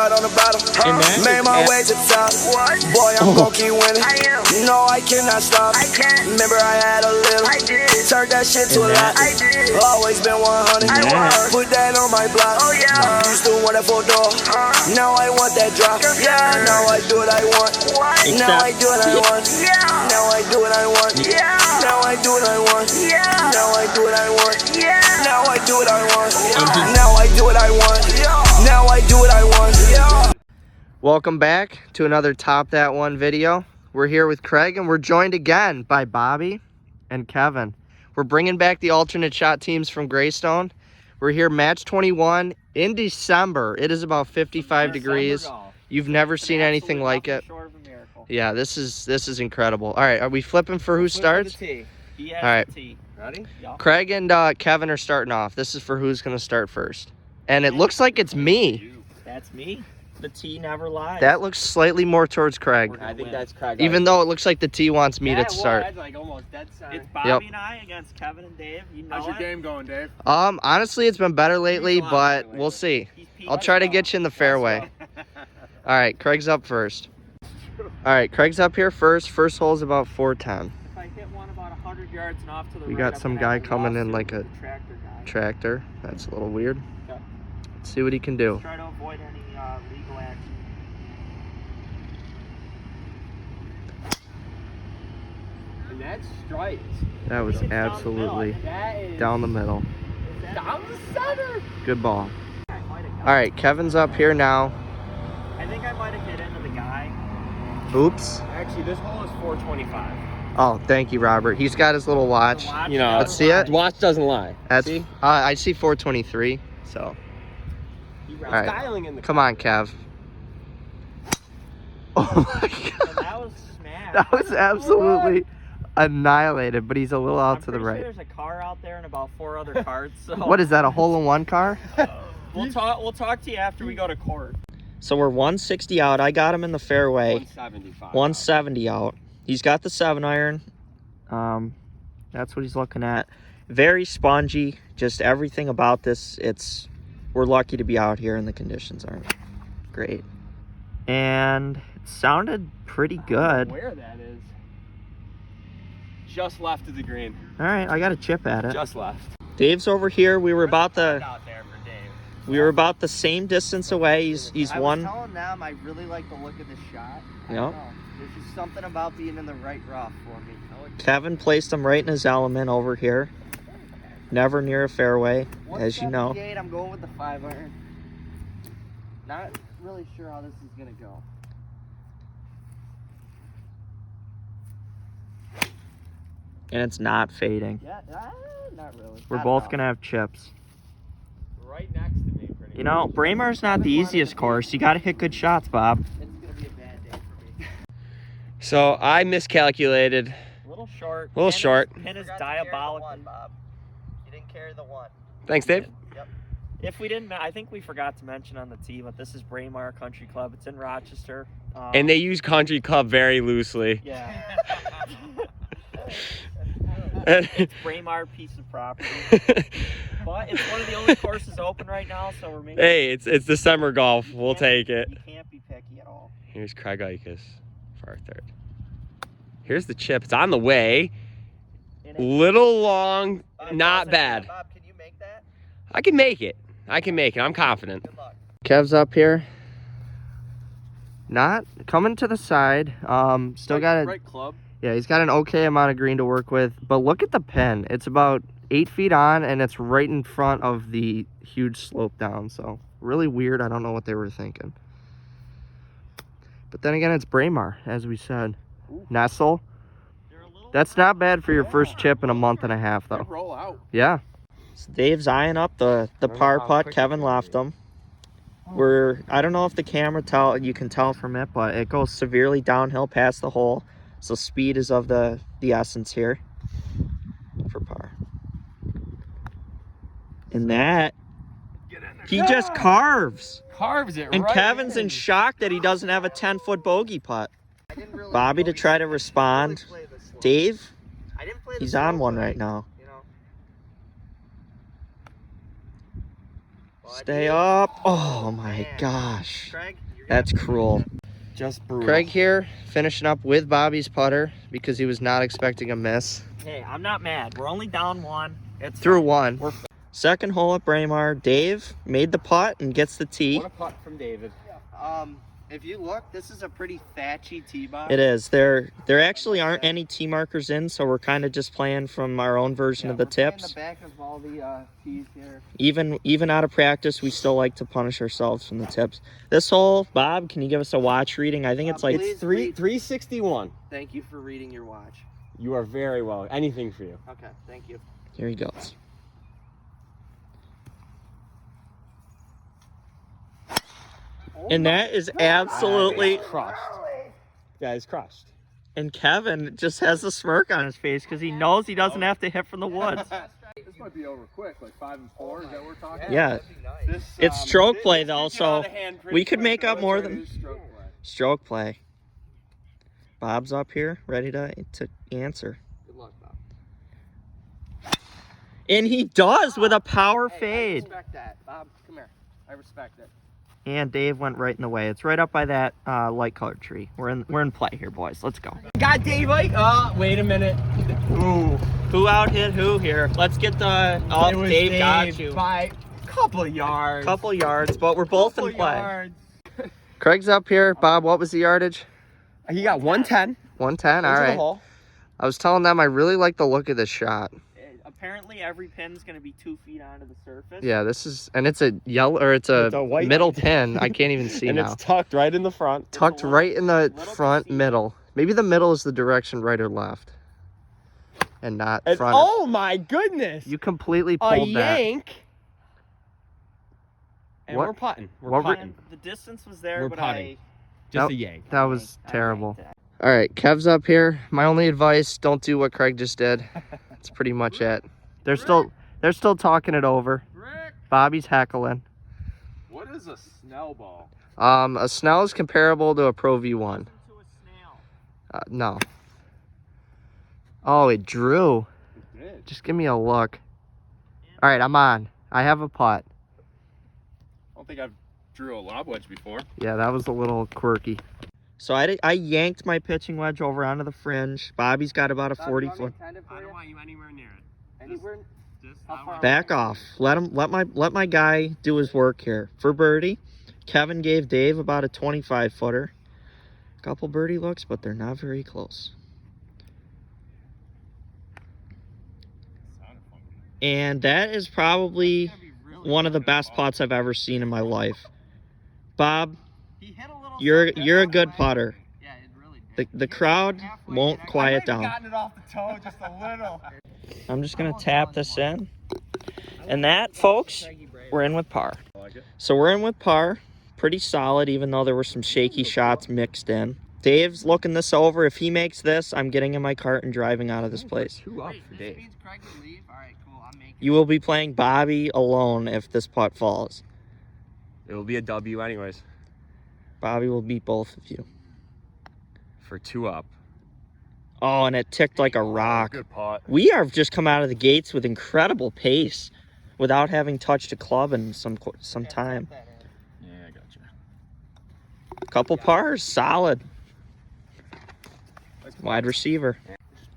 blood on the bottom. Made my way to the top. Boy, I'm gon' keep winning. No, I cannot stop. Remember I had a little. Turned that shit to a lot. Always been 100. Put that on my block. Used to want that 4-door. Now I want that drop. Yeah, now I do what I want. Now I do what I want. Now I do what I want. Now I do what I want. Now I do what I want. Now I do what I want. Now I do what I want. Now I do what I want. Welcome back to another Top That One video. We're here with Craig and we're joined again by Bobby and Kevin. We're bringing back the alternate shot teams from Greystone. We're here match 21 in December. It is about 55 degrees. You've never seen anything like it. Yeah, this is incredible. All right, are we flipping for who starts? He has all right. the tee. Ready? Yeah. Craig and Kevin are starting off. This is for who's going to start first. And it looks like it's me. That's me. The tee never lies. That looks slightly more towards Craig. I think that's Craig. Even though it looks like the tee wants me to start. That's like almost dead center. It's Bobby and I against Kevin and Dave. You know How's your game going, Dave? Honestly, it's been better lately, but we'll see. I'll try to get you in the fairway. All right, Craig's up first. All right, Craig's up here first. First hole's about 410. If I hit one about 100 yards and off to the We right, got some guy coming in like a tractor. That's a little weird. Okay. Let's see what he can do. Try to avoid any legal action. And that's stripes. That was absolutely down the middle. Down the center. Good ball. All right, Kevin's up here now. I think I might have hit into the guy. Oops. Actually, this hole is 425. Oh, thank you, Robert. He's got his little watch. You know, Let's see it. Watch doesn't lie. That's see? I see 423. So, All right. Styling in the come on, Kev. Oh my God. And that was smashed. That was absolutely annihilated, but he's a little out I'm to the pretty right. sure there's a car out there and about 4 other cars. So What is that, a hole-in-one car? We'll talk to you after we go to court. So we're 160 out. I got him in the fairway. 175. 170 out. He's got the 7-iron. That's what he's looking at. Very spongy. Just everything about this. We're lucky to be out here and the conditions aren't great. And it sounded pretty good. I don't know where that is. Just left of the green. All right, I got a chip at it. Just left. Dave's over here. We were about Out there for Dave. We were about the same distance away. He's one. I was telling them I really like the look of this shot. Yep. There's just something about being in the right rough for me. Kevin placed him right in his element over here. Never near a fairway, as you know. 178, I'm going with the 5-iron. Not really sure how this is gonna go. And it's not fading. Yeah, not really. We're both gonna have chips. Right next to me, pretty You know, Braemar's not the easiest course. You gotta hit good shots, Bob. It's gonna be a bad day for me. So I miscalculated. A little short. A little short. Pin is Forgot to carry the diabolical. one, Bob. You didn't carry the one. Thanks, Dave. Yep. If we didn't, I think we forgot to mention on the tee, but this is Braemar Country Club. It's in Rochester. And they use country club very loosely. Yeah. And It's Braemar piece of property. But it's one of the only courses open right now, so we're making. hey, it's the summer golf. We'll take it. You can't be picky at all. Here's Craig Ikas for our third. Here's the chip. It's on the way. Little long, not bad. Bob, can you make that? I can make it. I'm confident. Good luck. Kev's up here. Not coming to the side. Still got a right club. Yeah, he's got an okay amount of green to work with. But look at the pin. It's about 8 feet on, and it's right in front of the huge slope down. So really weird. I don't know what they were thinking. But then again, it's Braemar, as we said. Nestle. That's not bad for your first chip in a month and a half, though. Roll out. Yeah. So Dave's eyeing up the par putt. Kevin left him. I don't know if the camera you can tell from it, but it goes severely downhill past the hole. So speed is of the essence here for par. And that, he just carves. Carves it And right Kevin's in shock that he doesn't have a 10-foot bogey putt. Bobby to try to respond. Dave, he's on one right now. Stay up. Oh my gosh. Craig, That's cruel. Just brutal. Craig here, finishing up with Bobby's putter because he was not expecting a miss. Hey, I'm not mad. We're only down one. It's Through fine. one. Second hole at Braemar. Dave made the putt and gets the tee. What a putt from David. if you look, this is a pretty thatchy tee box. It is. There actually aren't any tee markers in, so we're kind of just playing from our own version of the tips. The back of all the tees here. Even out of practice, we still like to punish ourselves from the tips. This hole, Bob, can you give us a watch reading? I think it's like please. It's 361. Thank you for reading your watch. You are very well. Anything for you. Okay, thank you. Here he goes. And that is absolutely... Crushed. That is crushed. And Kevin just has a smirk on his face because he knows he doesn't have to hit from the woods. This might be over quick, like 5 and 4. Is that what we're talking? Yeah. This, It's stroke play, though, this get out so of hand pretty we could quick, make so up let's more try to than... do stroke play. Stroke play. Bob's up here, ready to answer. Good luck, Bob. And he does with a power fade. I respect that. Bob, come here. I respect it. And Dave went right in the way. It's right up by that light colored tree. We're in play here, boys. Let's go. Got Dave Ike. Wait a minute. Ooh. Who out hit who here? Let's get the... Oh, It was Dave got you. by a couple of yards. Couple yards, but we're both in Couple play. yards. Craig's up here. Bob, what was the yardage? He got 110. 110, all into the right. hole. I was telling them I really like the look of this shot. Apparently, every pin's going to be 2 feet onto the surface. Yeah, this is... And it's a yellow... Or it's a white middle pin. I can't even see And now. it's tucked right in the front. Tucked right in the front deceiving. middle. Maybe the middle is the direction right or left. And not And, front. oh my goodness. You completely A pulled that. yank. And What- we're putting. We're what were- putting. The distance was there, We're but putting. Just Nope. a yank. That was I terrible. yanked it. All right, Kev's up here. My only advice, don't do what Craig just did. That's pretty much it. They're still talking it over. Rick, Bobby's heckling. what is a snell ball? A Snell is comparable to a Pro V1. To a snail. No. Oh, it drew. It did. Just give me a look. All right, I'm on. I have a putt. I don't think I've drew a lob wedge before. Yeah, that was a little quirky. So I yanked my pitching wedge over onto the fringe. Bobby's got about a 40 foot. I don't want you anywhere near it. Anywhere? Just How far? Back off. Let my guy do his work here. For birdie, Kevin gave Dave about a 25 footer. Couple birdie looks, but they're not very close. And that is probably one of the best putts I've ever seen in my life. Bob, He hit a little you're a good putter. Yeah, it really did. The crowd won't quiet down. Gotten it off the toe just a little. I'm just gonna tap this in. And that, folks, we're in with par. So we're in with par. Pretty solid, even though there were some shaky shots mixed in. Dave's looking this over. If he makes this, I'm getting in my cart and driving out of this place. 2 up for This Dave. means Craig would leave? Alright, cool. I'm making You will be playing Bobby alone if this putt falls. It will be a W anyways. Bobby will beat both of you. For 2 up. Oh, and it ticked like a rock. Good pot. We have just come out of the gates with incredible pace without having touched a club in some time. Yeah, I gotcha. Couple pars, solid. Wide receiver.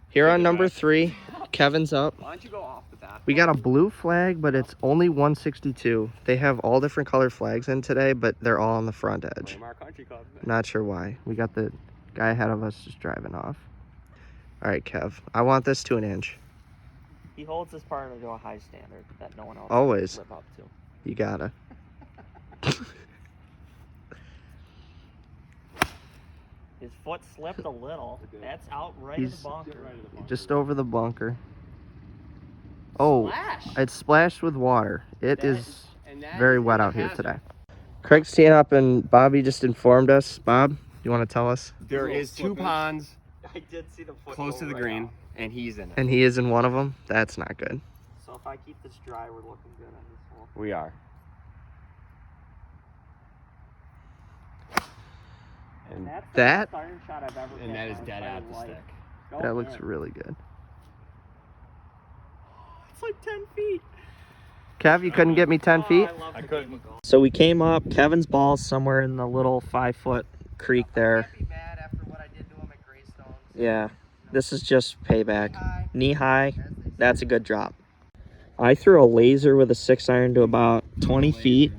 Here on number 3, Kevin's up. Why don't you go off the bat? We got a blue flag, but it's only 162. They have all different color flags in today, but they're all on the front edge. Braemar Country Club. Not sure why. We got the guy ahead of us just driving off. All right, Kev. I want this to an inch. He holds his partner to a high standard that no one else Always. can live up to. You gotta. His foot slipped a little. That's out right He's- of the bunker. Just over the bunker. Oh, Splash! it's splashed with water. It That is And that very is wet a out here hazard. today. Craig's teeing up and Bobby just informed us. Bob, you want to tell us? There is 2 ponds I did see the foot close go to the right green, out. and he's in it. And he is in one of them? That's not good. So if I keep this dry, we're looking good on this hole. We are. And That's the That- best iron shot I've ever hit and that in is my dead entire out the life. stick. Go That looks in. really good. It's like 10 feet. Kev, you couldn't get me 10 feet? I couldn't. So we came up. Kevin's ball's somewhere in the little 5-foot creek there. Can't be mad after what I did to him at Greystone. Yeah, this is just payback. Knee high, that's a good drop. I threw a laser with a 6-iron to about 20 feet.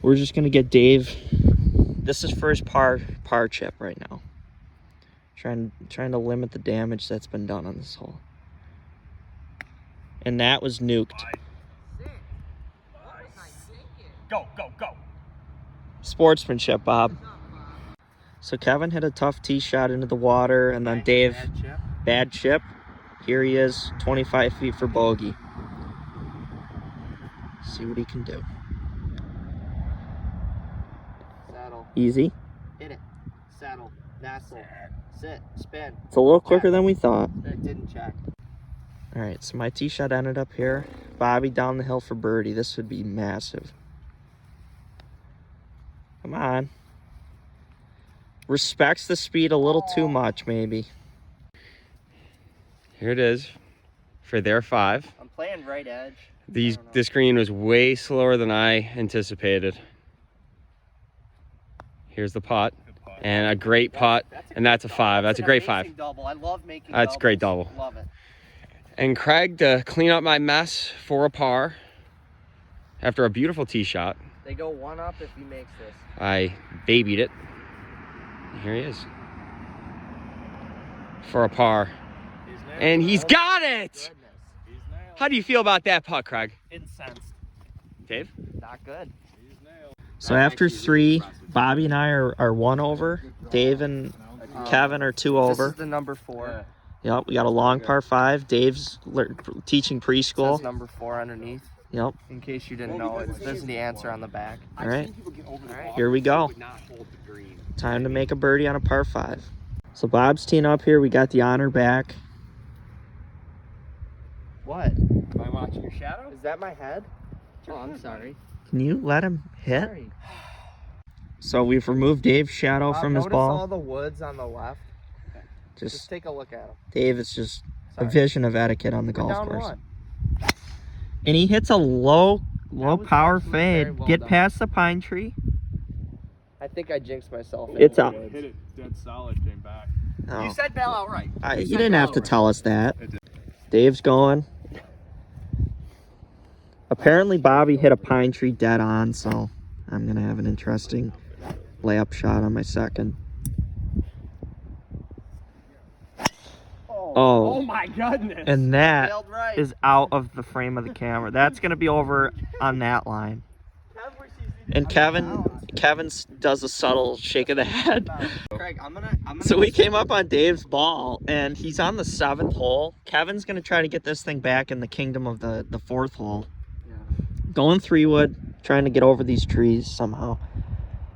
We're just gonna get Dave. This is for his par chip right now. Trying to limit the damage that's been done on this hole. And that was nuked. Go, go, go. Sportsmanship, Bob. So Kevin hit a tough tee shot into the water, and then Dave, bad chip. Here he is, 25 feet for bogey. See what he can do. Saddle. Easy. Hit it. Saddle. Nassle. Sit. Spin. It's a little quicker than we thought. That didn't check. All right, so my tee shot ended up here. Bobby down the hill for birdie. This would be massive. Come on. Respects the speed a little too much, maybe. Here it is for their 5. I'm playing right edge. This green was way slower than I anticipated. Here's the putt. And a great putt. And that's a 5. That's a great 5. Double. I love making That's a great double. Love it. And Craig to clean up my mess for a par after a beautiful tee shot. They go 1 up if he makes this. I babied it. Here he is. For a par. And he's got it! How do you feel about that putt, Craig? Incensed. Dave? Not good. So after 3, Bobby and I are 1 over. Dave and Kevin are 2 This over. is the number 4. Yep, we got a long par 5. Dave's teaching preschool. Says number 4 underneath. Yep. In case you didn't know, there's the answer on the back. All right. Here we go. Time to make a birdie on a par 5. So Bob's teeing up here. We got the honor back. What? Am I watching your shadow? Is that my head? Oh, I'm sorry. Can you let him hit? Sorry. So we've removed Dave's shadow from his notice all ball. the woods on the left. Just Just take a look at them. Dave is just a Sorry. vision of etiquette on the golf Down course. 1. And he hits a low was power actually very fade. well Get done. past the pine tree. I think I jinxed myself. It's I out. hit it dead solid, came back. Oh. said bail outright. You didn't have to tell us that. Dave's going. Apparently Bobby hit a pine tree dead on, so I'm going to have an interesting layup shot on my second. Oh, my goodness. and that Failed right. is out of the frame of the camera. That's going to be over on that line. And Kevin does a subtle shake of the head. Craig, I'm gonna So we came up on Dave's ball, and he's on the 7th hole. Kevin's going to try to get this thing back in the kingdom of the 4th hole. Yeah. Going 3-wood, trying to get over these trees somehow.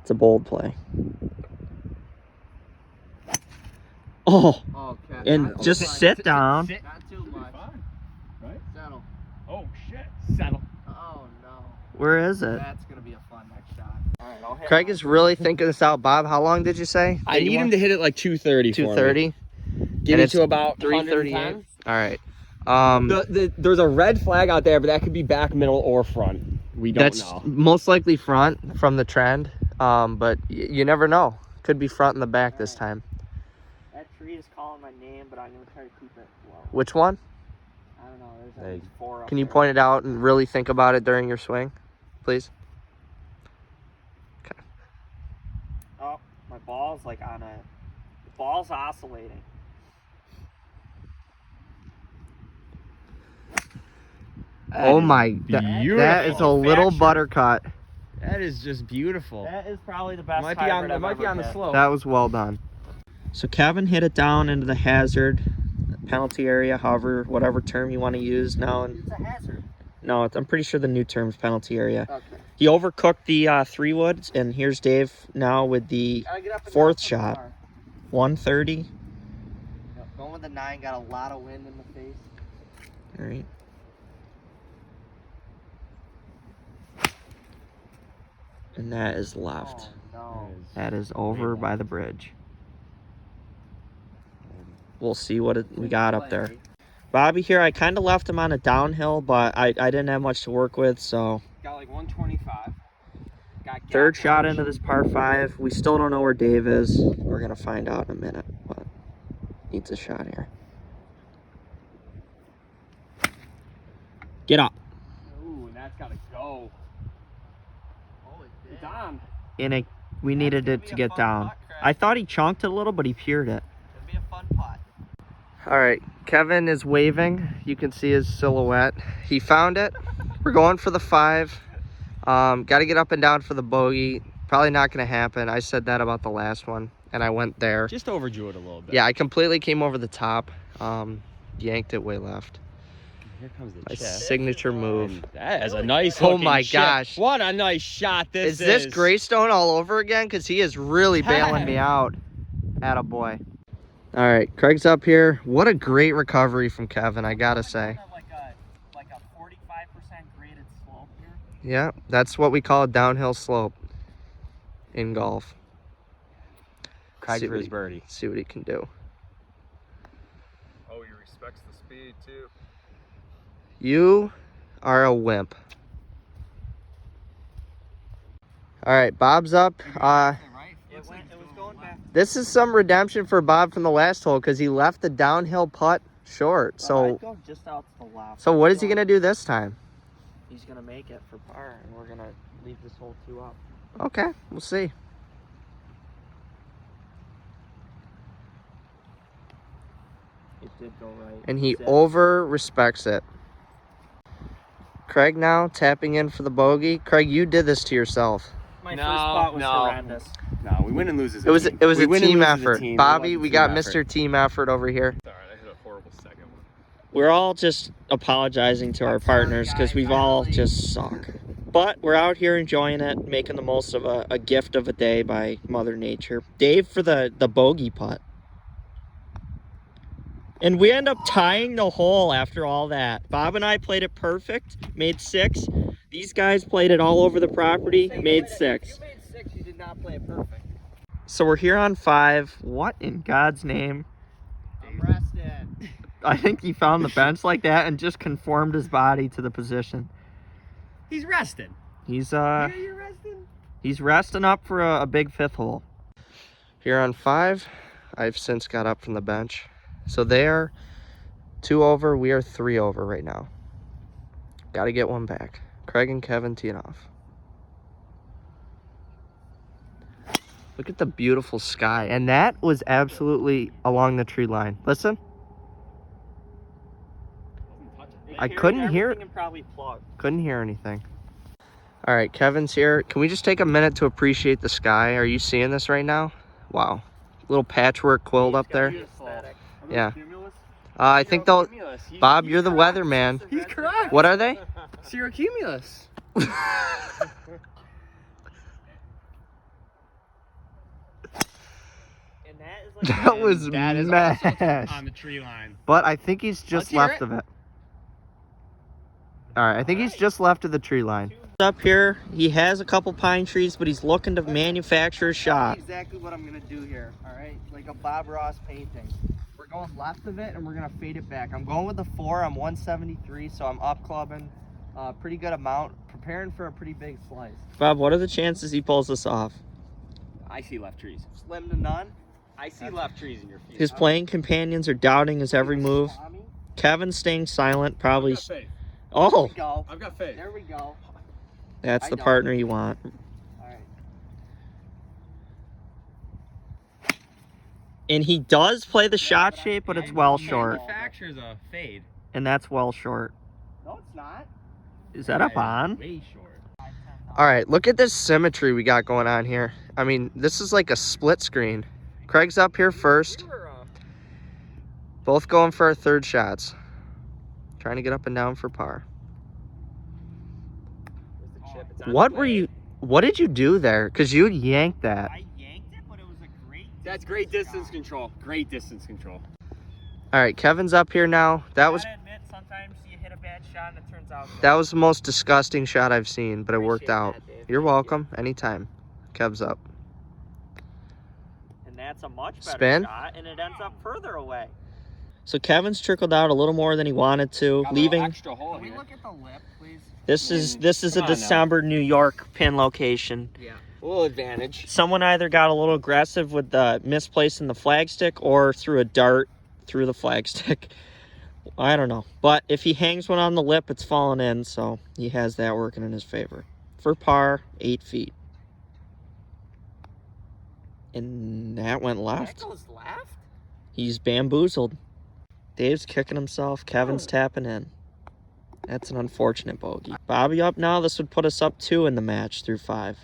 It's a bold play. Oh, Okay. and just sit down. Not too much. Fine, right? Settle. Oh, shit. Settle. Oh no. Where is it? That's gonna be a fun next shot. All right, I'll hit Craig is really thinking this out. Bob, how long did you say? I need him to hit it like 230 for me. 230? Give And it it's to about 338. 338. All right. There's a red flag out there, but that could be back, middle, or front. We don't That's know. most likely front from the trend, but you never know. Could be front in the back this time. That tree is calling my name, but I'm gonna try to keep it low. Which one? I don't know. There's Hey. at least 4 up Can you there. point it out and really think about it during your swing, please? Oh, my ball's like on a. The ball's oscillating. Oh my, beautiful. that is a little buttercut. That is just beautiful. That is probably the best Might be hybrid on, I've might be ever on the hit. slope. That was well done. So Kevin hit it down into the hazard penalty area, however, whatever term you want to use now. And It's a hazard. no, I'm pretty sure the new term's penalty area. Okay. He overcooked the 3-wood, and here's Dave now with the Gotta get up and 4th down from the shot. car. 130. Yep, going with the 9 got a lot of wind in the face. All right. And that is left. Oh no. That is over by the bridge. We'll see what we got up there. Bobby here, I kind of left him on a downhill, but I didn't have much to work with, so. Got like 125. Got Third gap shot wedge. into this par 5. We still don't know where Dave is. We're going to find out in a minute, but needs a shot here. Get up. Ooh, and that's gotta go. It's on. We needed it to get down. I thought he chunked it a little, but he peered it. It'll be a fun putt. All right, Kevin is waving. You can see his silhouette. He found it. We're going for the 5. Got to get up and down for the bogey. Probably not going to happen. I said that about the last one, and I went there. Just overdrew it a little bit. Yeah, I completely came over the top. Yanked it way left. Here comes the My chip. signature move. And that is a nice Oh looking my chip. gosh. What a nice shot this Is this Greystone all over again? Because he is really bailing me out. Attaboy. All right, Craig's up here. What a great recovery from Kevin, I gotta say. Like a 45% graded slope here. Yeah, that's what we call a downhill slope in golf. Craig See for what his he- birdie. See what he can do. Oh, he respects the speed too. You are a wimp. All right, Bob's up. It was going back. This is some redemption for Bob from the last hole because he left the downhill putt short. I'd So, go just out to the left. what is he gonna do this time? He's gonna make it for par, and we're gonna leave this hole 2 up. Okay, we'll see. It did go right. And he Zip. over respects it. Craig now tapping in for the bogey. Craig, you did this to yourself. My No, first spot was no. horrendous. No, we win and lose as It was team. it was We a win and team lose as effort. team. It Bobby, was a we team got effort. Mr. Team Effort over here. It's all right. I hit a horrible second one. We're all just apologizing to our partners because we've all just suck. But we're out here enjoying it, making the most of a gift of a day by Mother Nature. Dave for the bogey putt. And we end up tying the hole after all that. Bob and I played it perfect, made 6. These guys played it all over the property, made 6. You made 6, you did not play it perfect. So we're here on 5. What in God's name? I'm rested. I think he found the bench like that and just conformed his body to the position. He's resting. He's You're resting? he's resting up for a big 5th hole. Here on 5, I've since got up from the bench. So they are 2 over, we are 3 over right now. Got to get one back. Craig and Kevin teeing off. Look at the beautiful sky. And that was absolutely along the tree line. Listen. I couldn't hear it. And probably plug. Couldn't hear anything. All right, Kevin's here. Can we just take a minute to appreciate the sky? Are you seeing this right now? Wow. Little patchwork quilt up there. Yeah. I think they'll... Bob, you're the weatherman. He's correct. What are they? Cirrocumulus. And that is like That was That is mash. also on the tree line. But I think he's just Let's hear left it. of it. All right, I think he's just left of the tree line. Up here, he has a couple pine trees, but he's looking to manufacture a shot. Exactly what I'm gonna do here. All right, like a Bob Ross painting. We're going left of it, and we're gonna fade it back. I'm going with the 4. I'm 173, so I'm up clubbing. Pretty good amount. Preparing for a pretty big slice. Bob, what are the chances he pulls this off? I see left trees. Slim to none. I see left trees in your field. His playing companions are doubting his every move. Tommy. Kevin's staying silent, I've probably. got faith. There Oh, we go. I've got faith. There we go. that's I the don't. partner you want. All right. And he does play the shot shape, but it's well short. Manufactures a fade. And that's well short. No, it's not. Is that up on? Way short. All right, look at this symmetry we got going on here. I mean, this is like a split screen. Craig's up here first. Both going for our 3rd shots. Trying to get up and down for par. What did you do there? Because you yanked that. I yanked it, but it was a great. That's great distance control. Great distance control. All right, Kevin's up here now. That was I gotta admit, sometimes you hit a bad shot and it turns out good. that was the most disgusting shot I've seen, but it worked Appreciate out. that, Dave. You're welcome. Anytime. Kev's up. And that's a much better Spin. shot, and it ends up further away. So Kevin's trickled out a little more than he wanted to, Got a little leaving. extra hole Can we here. look at the lip, please? This is a come on now. December New York pin location. Yeah. A little advantage. Someone either got a little aggressive with the misplacing the flagstick or threw a dart through the flagstick. I don't know. But if he hangs one on the lip, it's falling in, so he has that working in his favor. For par, 8 feet. And that went That left. goes left? He's bamboozled. Dave's kicking himself. Kevin's tapping in. That's an unfortunate bogey. Bobby up now. This would put us up 2 in the match through 5.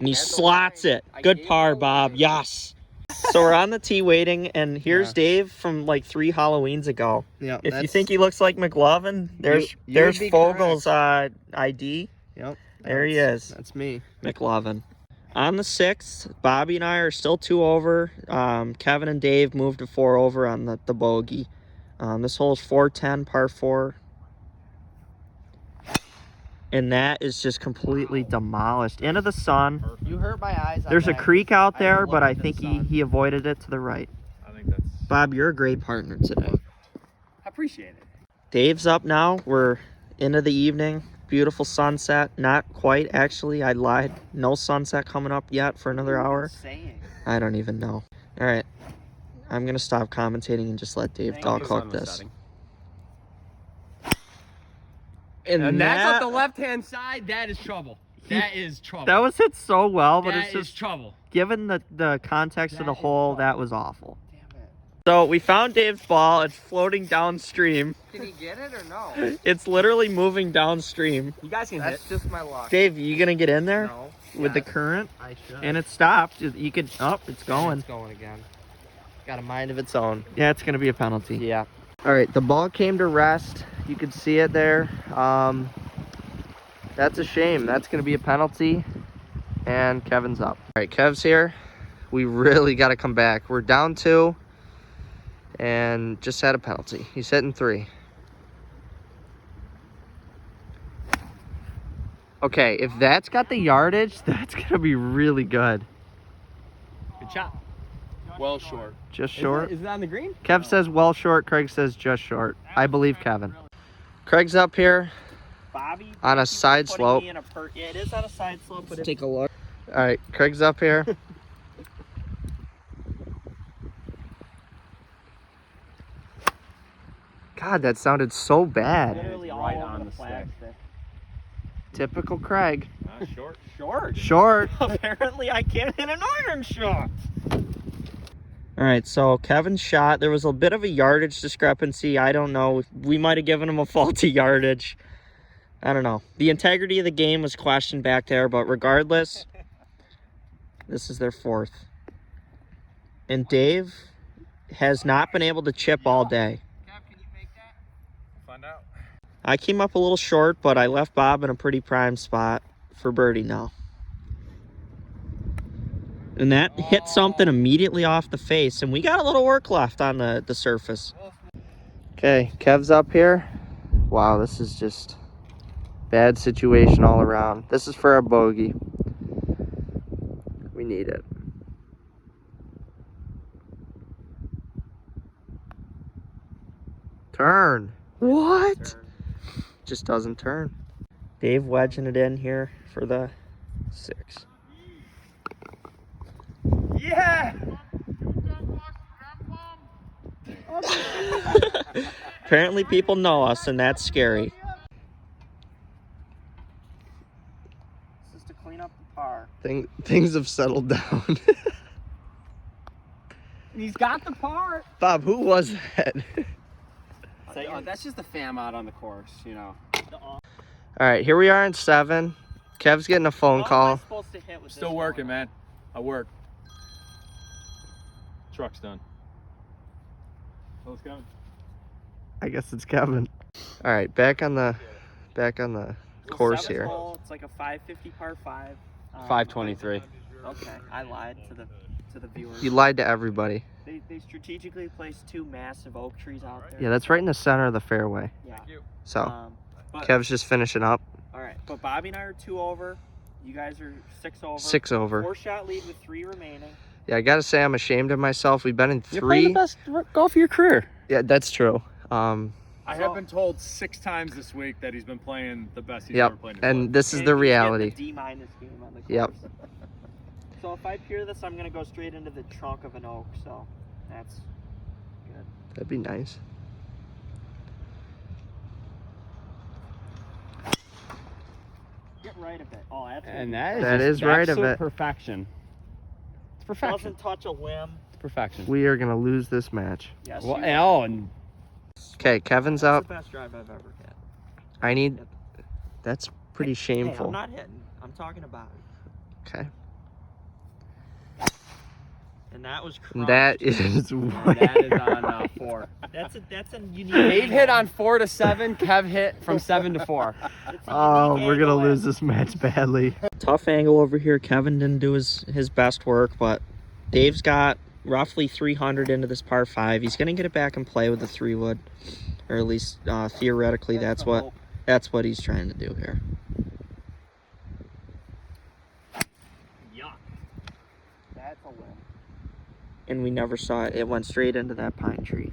And he slots it. Good par, Bob. Yes. So we're on the tee waiting, and here's Dave from like 3 Halloweens ago. Yeah. If you think he looks like McLovin, there's you would be Fogel's ID. Yep. There he is. That's me. McLovin. On the 6th, Bobby and I are still 2 over. Kevin and Dave moved to 4 over on the bogey. This hole is 410, par 4. And that is just completely demolished. Into the sun. You hurt my eyes. There's a creek out there, but I looked at think the sun. he avoided it to the right. I think that's. Bob, you're a great partner today. I appreciate it. Dave's up now. We're into the evening. Beautiful sunset. Not quite, actually. I lied. No sunset coming up yet for another hour. Saying. I don't even know. All right. I'm going to stop commentating and just let Dave dog cook this. And that's on the left-hand side. That is trouble. That is trouble. That was hit so well, but That it's is just, trouble. given the context of the hole, that was awful. Damn it. So we found Dave's ball. It's floating downstream. Can he get it or no? It's literally moving downstream. You guys can hit. That's just my luck. Dave, you going to get in there No. with the Yes, current? I should. And it stopped. You could, oh, it's going. It's going again. Got a mind of its own. Yeah, it's going to be a penalty. Yeah. All right, the ball came to rest. You could see it there. That's a shame. That's going to be a penalty. And Kevin's up. All right, Kev's here. We really got to come back. We're down 2 and just had a penalty. He's hitting 3. Okay, if that's got the yardage, that's going to be really good. Good shot. Well short. Just short. Is it on the green? Kev says well short. Craig says just short. I believe Kevin. Craig's up here. Bobby. On a keeps side putting slope. me in a yeah, it is on a side slope, but Take a look. All right, Craig's up here. God, that sounded so bad. literally all Right over on the the flag. Typical Craig. Short. Short. Short. Apparently, I can't hit an iron shot. All right, so Kevin's shot. There was a bit of a yardage discrepancy. I don't know. We might have given him a faulty yardage. I don't know. The integrity of the game was questioned back there, but regardless, this is their 4th. And Dave has not been able to chip all day. Find out. I came up a little short, but I left Bob in a pretty prime spot for birdie now. And that hit something immediately off the face, and we got a little work left on the surface. Okay, Kev's up here. Wow, this is just bad situation all around. This is for our bogey. We need it. Turn. What? Just doesn't turn. Dave wedging it in here for the 6. Yeah. Apparently people know us, and that's scary. This is to clean up the par. Things have settled down. And he's got the par. Bob, who was that? That's just the fam out on the course, you know. All right, here we are in 7. Kev's getting a phone What am I call. supposed to hit with Still this working, going on? man. I work. Truck's done. Oh, it's coming. I guess it's Kevin. All right, back on the course 7th here. hole, it's like a 550 par 5. 523. Okay, I lied to the viewers. You lied to everybody. They strategically placed 2 massive oak trees out there. Yeah, that's right in the center of the fairway. Yeah. So But, Kev's just finishing up. all right, but Bobby and I are 2 over. You guys are 6 over. 6 over. 4-shot lead with 3 remaining. Yeah, I gotta say I'm ashamed of myself. We've been in You're playing the 3. best golf of your career. Yeah, that's true. I have been told 6 times this week that he's been playing the best he's Yep. ever played in his And life. this is And the he's reality. getting the D- game on the course. Yep. So if I peer this, I'm gonna go straight into the trunk of an oak. So that's good. That'd be nice. Get right of it. Oh, that's And good. that is That is right of absolute it. perfection. It's perfection. Doesn't touch a limb. It's perfection. We are gonna lose this match. Yes. Well, you oh, and Okay, Kevin's That's up. the best drive I've ever had. I need. That's pretty Hey, I'm shameful. not hitting. I'm talking about it. Okay. And that was And crushed. that is and way. that is on 4. That's a unique. Dave angle. hit on 4 to 7. Kev hit from 7 to 4. It's a Oh, unique we're gonna angle, lose this match badly. Tough angle over here. Kevin didn't do his best work, but Dave's got roughly 300 into this par 5. He's gonna get it back and play with the 3-wood, or at least theoretically that's what he's trying to do here. Yuck. That's a win. And we never saw it. It went straight into that pine tree.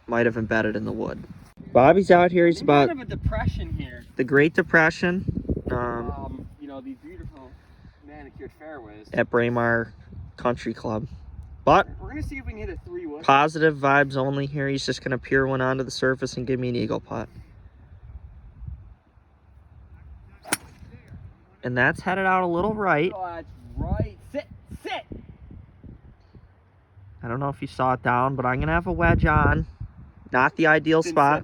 Might have embedded in the wood. Bobby's out here. He's about Kind of a depression here. the Great Depression You know, these beautiful manicured fairways. at Braemar Country Club. But We're gonna see if we can hit a 3-wood. positive vibes only here. He's just gonna peer one onto the surface and give me an eagle putt. And that's headed out a little right. Oh, that's right. Sit. I don't know if you saw it down, but I'm gonna have a wedge on. Not the ideal Didn't spot,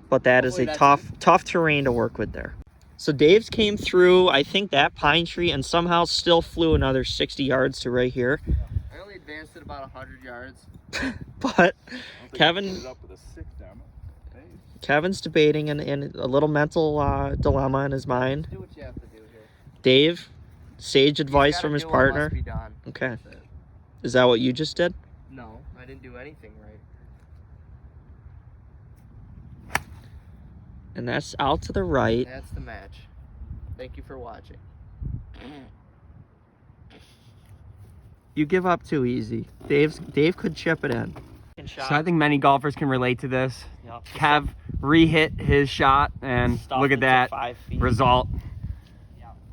but that is Hopefully a that's tough terrain to work with there. So Dave's came through, I think, that pine tree and somehow still flew another 60 yards to right here. I only advanced it about 100 yards. But Kevin, Up with a 6 down. Kevin's debating and a little mental dilemma in his mind. Do what you have to do here. Dave, sage advice from his Gotta do what must partner. be done. Okay. That's it. Is that what you just did? No, I didn't do anything right. And that's out to the right. That's the match. Thank you for watching. You give up too easy. Dave could chip it in. So I think many golfers can relate to this. Yep. Kev re-hit his shot, and Stuffed look at into that 5 feet. result.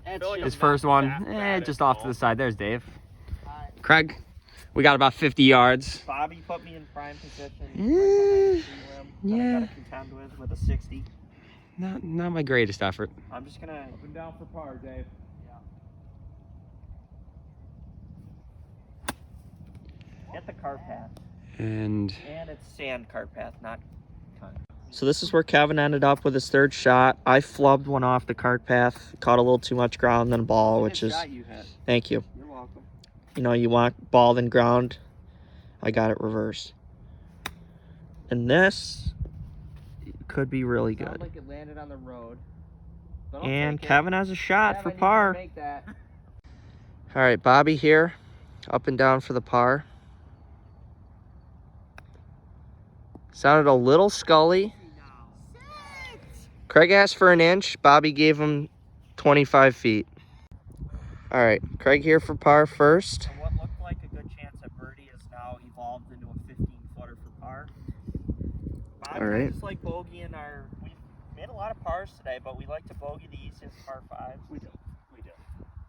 It's His just first not one, that bad just at off to all. the side. There's Dave. Craig, we got about 50 yards. Bobby put me in prime position. Yeah. Yeah. I gotta contend with a 60. Not my greatest effort. I'm just gonna. Up and down for par, Dave. Get the cart path. And And it's sand cart path, not con. So this is where Kevin ended up with his third shot. I flubbed one off the cart path, caught a little too much ground than ball, which is, you hit. thank you. You're welcome. You know, you want ball than ground. I got it reversed. And this could be really Sounded good. like it landed on the road. But I'll And take it. Kevin has a shot for Kevin, you can par. make that. All right, Bobby here, up and down for the par. Sounded a little scully. Craig asked for an inch. Bobby gave him 25 feet. All right, Craig here for par first. So what looked like a good chance at birdie has now evolved into a 15-footer for par. Bobby, All right. just like bogeying our. We made a lot of pars today, but we like to bogey the easiest par 5s. We do.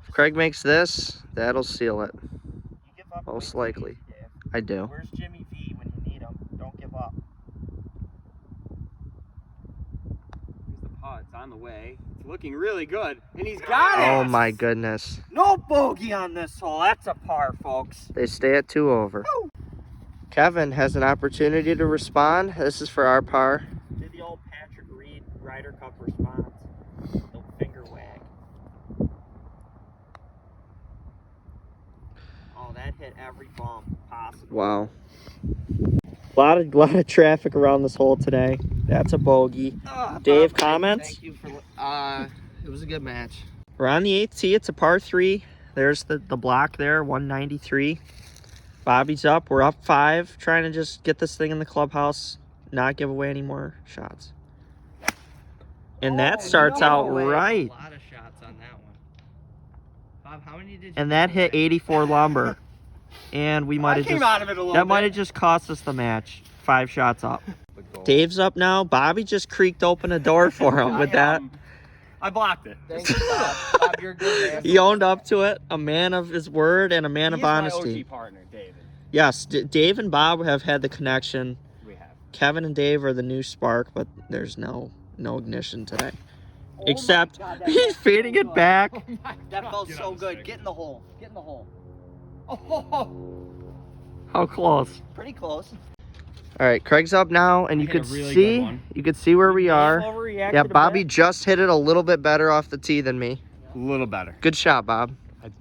If Craig makes this, that'll seal it. You give up Most way too likely. easy, Dave. I do. Where's Jimmy V when you need him? Don't give up. Here's the putt. It's on the way. It's looking really good. And he's got it! Oh my goodness. No bogey on this hole. That's a par, folks. They stay at 2 over. Kevin has an opportunity to respond. This is for our par. Did the old Patrick Reed Ryder Cup response. The finger wag. Oh, that hit every bump possible. Wow. A lot of traffic around this hole today. That's a bogey. Dave, Bob, comments? Thank you for. It was a good match. We're on the 8th tee. It's a par 3. There's the block there, 193. Bobby's up. We're up 5. Trying to just get this thing in the clubhouse. Not give away any more shots. And that starts out right. A lot of shots on that one. Bob, how many did you And that hit 84 lumber. And we might have came just out of it a little that might bit. have just cost us the match. 5 shots up. Dave's up now. Bobby just creaked open a door for him with that. I blocked it. Thanks, Bob. Bob, you're a good man. He owned up to it. A man of his word and a man of honesty. My OG partner, David. Yes, Dave and Bob have had the connection. We have. Kevin and Dave are the new spark, but there's no ignition today. Oh Except my God, that he's felt feeding so it good. back. That felt Get so on the good. stick. Get in the hole. Get in the hole. How close? Pretty close. All right, Craig's up now, and I you hit a could really see good one. where we are. Overreacted Yeah, a Bobby bit. just hit it a little bit better off the tee than me. A little better. Good shot, Bob.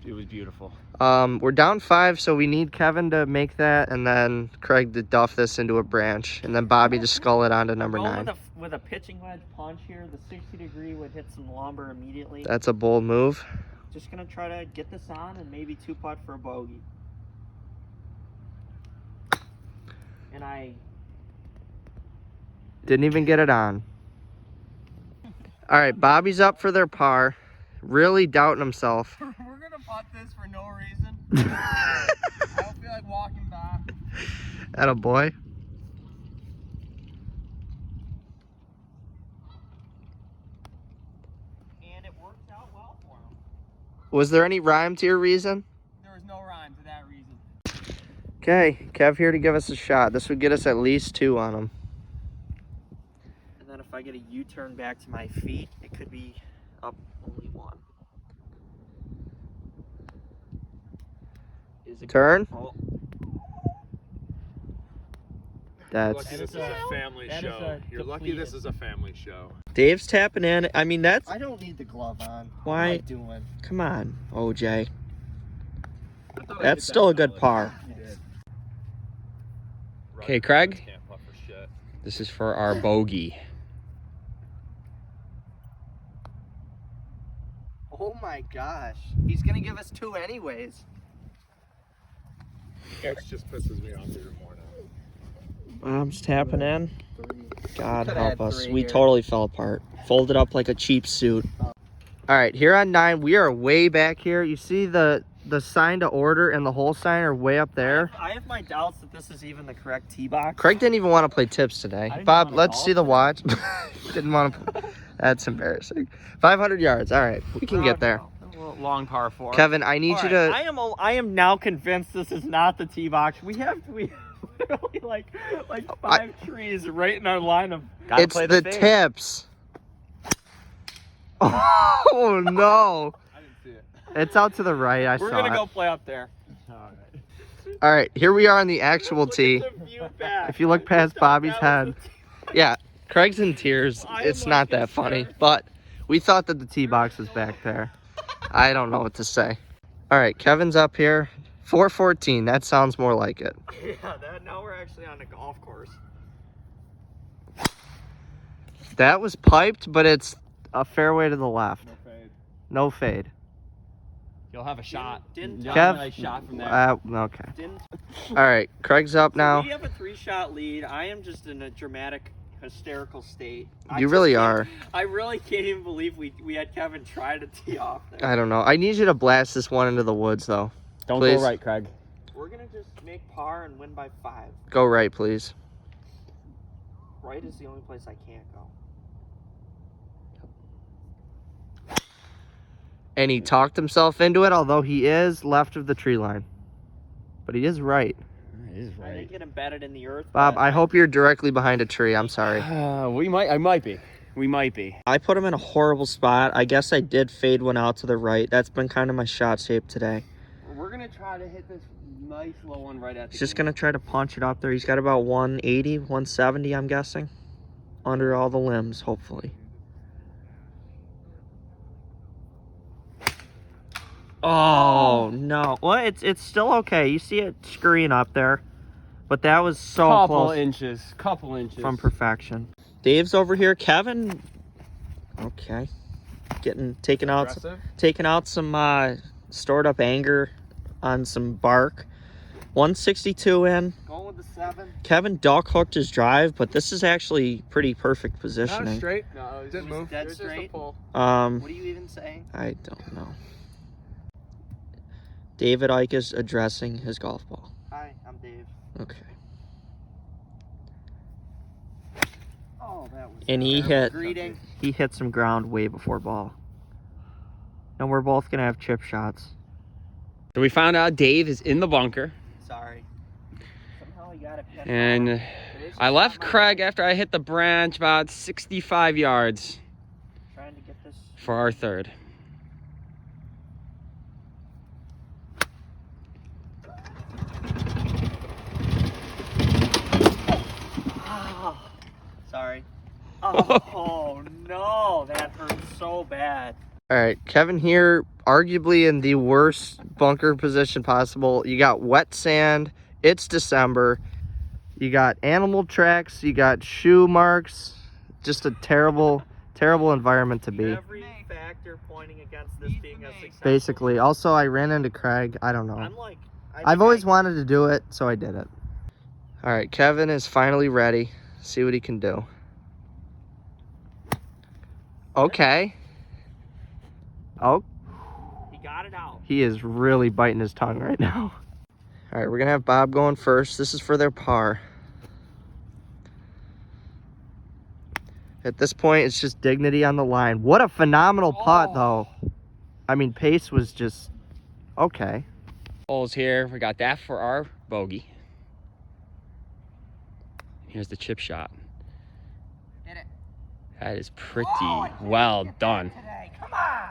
It was beautiful. We're down 5, so we need Kevin to make that, and then Craig to duff this into a branch, and then Bobby to scull it onto number Going 9. with a pitching wedge punch here. The 60-degree would hit some lumber immediately. That's a bold move. Just gonna try to get this on and maybe 2-putt for a bogey. And I Didn't even get it on. All right, Bobby's up for their par. Really doubting himself. We're gonna putt this for no reason. I don't feel like walking back. Atta boy. and it worked out well for him. Was there any rhyme to your reason? There was no rhyme to that reason. Okay, Kev here to give us a shot. This would get us at least 2 on him. And then if I get a U-turn back to my feet, it could be up only 1. Is it Turn. Oh, Lucky That's this is a family that is show. a You're lucky this depleted. is a family show. Dave's tapping in. I mean, that's I don't need the glove on. Why? What am I doing? come on, OJ. That's still a good par. Okay, Craig. Can't putt for shit. This is for our bogey. Oh my gosh. He's gonna give us 2 anyways. It just pisses me off even more now. Bob's tapping in. 3. God Could've help had us. 3 We here. totally fell apart. Folded up like a cheap suit. All right, here on 9, we are way back here. You see the sign to order and the hole sign are way up there. I have my doubts that this is even the correct tee box. Craig didn't even want to play tips today. didn't Bob, wanna let's golf see the today. watch. Didn't want to. That's embarrassing. 500 yards. All right, we can get there. Long par 4. Kevin, I need All you right, to. I am now convinced this is not the tee box. We have literally like 5 trees right in our line of. Gotta It's play the fade. tips. Oh no! I didn't see it. It's out to the right. I We're saw gonna it. go play up there. All right, here we are on the actual Look at tee. the view back. If you look past That Bobby's was head. the tee- Yeah, Craig's in tears. I It's am not like that funny, hysterical. but we thought that the tee box was back there. I don't know what to say. All right, Kevin's up here. 414. That sounds more like it. Yeah, now we're actually on a golf course. That was piped, but it's a fairway to the left. No fade. No fade. You'll have a shot. Didn't You'll Kev? have a nice shot from there. Okay. Didn't All right, Craig's up now. We have a 3-shot lead. I am just in a dramatic, hysterical state. I You just really can't- are. I really can't even believe we had Kevin try to tee off there. I don't know. I need you to blast this one into the woods, though. Don't please. go right, Craig. We're gonna just make par and win by 5. Go right, please. Right is the only place I can't go. And he talked himself into it, although he is left of the tree line. But he is right. It is I didn't get embedded in the earth. Bob, but I hope you're directly behind a tree. I'm sorry. I might be. We might be. I put him in a horrible spot. I guess I did fade one out to the right. That's been kind of my shot shape today. We're gonna try to hit this nice low one right at the He's just going to try to punch it up there. He's got about 180, 170, I'm guessing. Under all the limbs, hopefully. Oh, no. Well, it's still okay. You see it scurrying up there. But that was so couple close inches. Couple inches. from perfection. Dave's over here. Kevin, okay. Taking out some stored up anger on some bark. 162 in. going with the 7. Kevin duck hooked his drive, but this is actually pretty perfect positioning. straight. No, it Didn't was move. dead It was just a straight. pull. What are you even saying? I don't know. David Icke is addressing his golf ball. Hi, I'm Dave. Okay. Oh, that was And he terrible hit. greeting. He hit some ground way before ball. And we're both gonna have chip shots. So we found out Dave is in the bunker. Sorry. Somehow he got it. And I left Craig after I hit the branch about 65 yards Trying to get this. for our third. Sorry. Oh no, that hurt so bad. All right, Kevin here, arguably in the worst bunker position possible. You got wet sand. It's December. You got animal tracks. You got shoe marks. Just a terrible, terrible environment to be. Every factor pointing against this being a success. Basically. Also, I ran into Craig. I don't know. I'm like, I've always wanted to do it, so I did it. All right, Kevin is finally ready. See what he can do. Okay. Oh, he got it out. he is really biting his tongue right now. All right, we're going to have Bob going first. This is for their par. At this point, it's just dignity on the line. What a phenomenal putt, though. I mean, pace was just okay. Holes here. We got that for our bogey. Here's the chip shot. Did it. That is pretty well done. Today. Come on.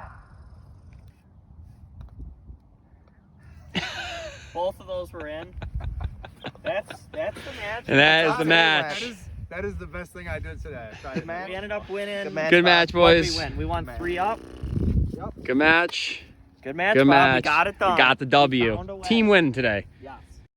Both of those were in. That's the match. And that is the match. That is the best thing I did today. I tried it. We ended up winning. Good match, boys. What did we win? We won 3 up. Good match. Good match, Good Bob. match. We got it done. We got the W. found a way. Team win today. Yes.